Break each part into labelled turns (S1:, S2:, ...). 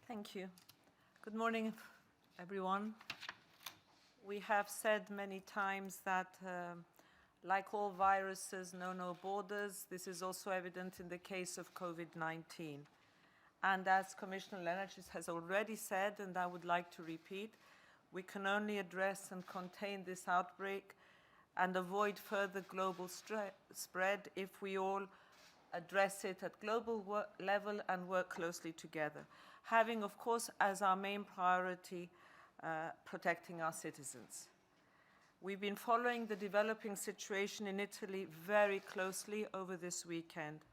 S1: Thank you. Good morning, everyone. We have said many times that, like all viruses, know no borders. This is also evident in the case of COVID-19. And as Commissioner Lenarčič has already said, and I would like to repeat, we can only address and contain this outbreak and avoid further global spread if we all address it at global level and work closely together, having, of course, as our main priority protecting our citizens. We've been following the developing situation in Italy very closely over this weekend,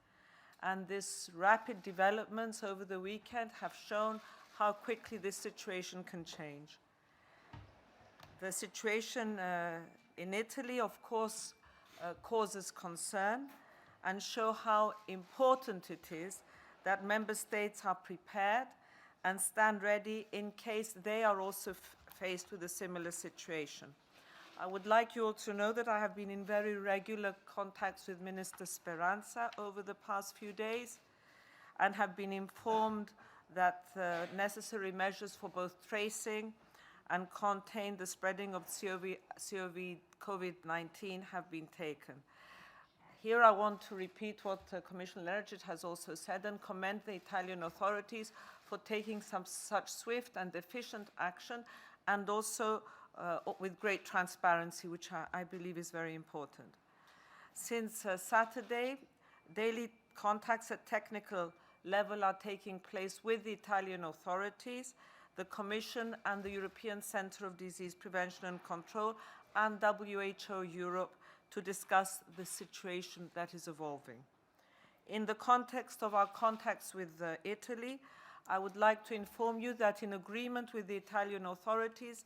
S1: and these rapid developments over the weekend have shown how quickly this situation can change. The situation in Italy, of course, causes concern and show how important it is that member states are prepared and stand ready in case they are also faced with a similar situation. I would like you all to know that I have been in very regular contacts with Minister Speranza over the past few days and have been informed that necessary measures for both tracing and contain the spreading of COVID-19 have been taken. Here I want to repeat what Commissioner Lenarčič has also said and commend the Italian authorities for taking such swift and efficient action, and also with great transparency, which I believe is very important. Since Saturday, daily contacts at technical level are taking place with the Italian authorities, the Commission and the European Centre of Disease Prevention and Control, and WHO Europe, to discuss the situation that is evolving. In the context of our contacts with Italy, I would like to inform you that in agreement with the Italian authorities,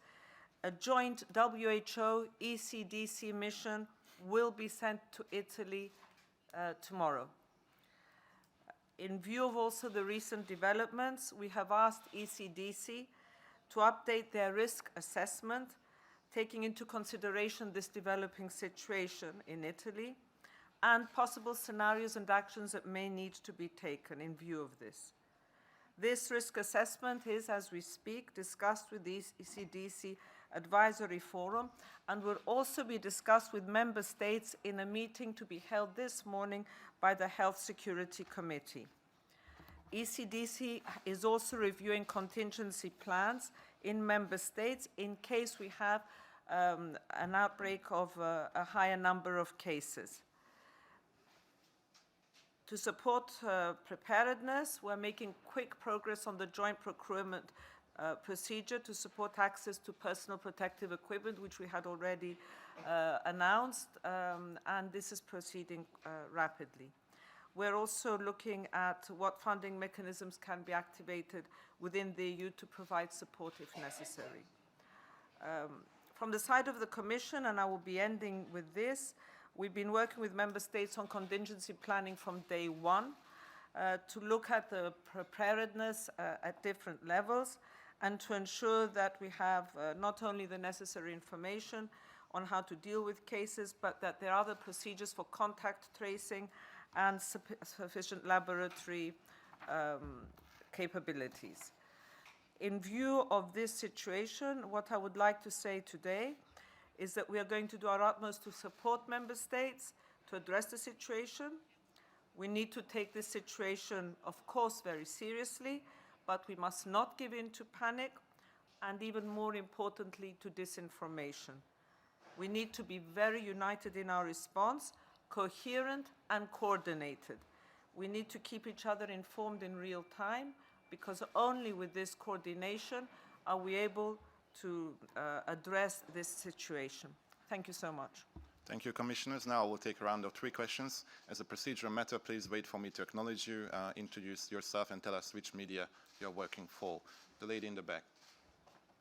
S1: a joint WHO-ECDC mission will be sent to Italy tomorrow. In view of also the recent developments, we have asked ECDC to update their risk assessment, taking into consideration this developing situation in Italy and possible scenarios and actions that may need to be taken in view of this. This risk assessment is, as we speak, discussed with the ECDC Advisory Forum and will also be discussed with member states in a meeting to be held this morning by the Health Security Committee. ECDC is also reviewing contingency plans in member states in case we have an outbreak of a higher number of cases. To support preparedness, we're making quick progress on the joint procurement procedure to support access to personal protective equipment, which we had already announced, and this is proceeding rapidly. We're also looking at what funding mechanisms can be activated within the EU to provide support if necessary. From the side of the Commission, and I will be ending with this, we've been working with member states on contingency planning from day one to look at the preparedness at different levels and to ensure that we have not only the necessary information on how to deal with cases, but that there are other procedures for contact tracing and sufficient laboratory capabilities. In view of this situation, what I would like to say today is that we are going to do our utmost to support member states to address the situation. We need to take this situation, of course, very seriously, but we must not give in to panic and, even more importantly, to disinformation. We need to be very united in our response, coherent and coordinated. We need to keep each other informed in real time, because only with this coordination are we able to address this situation. Thank you so much.
S2: Thank you, Commissioners. Now we'll take a round of 3 questions. As a procedural matter, please wait for me to acknowledge you, introduce yourself, and tell us which media you're working for. The lady in the back.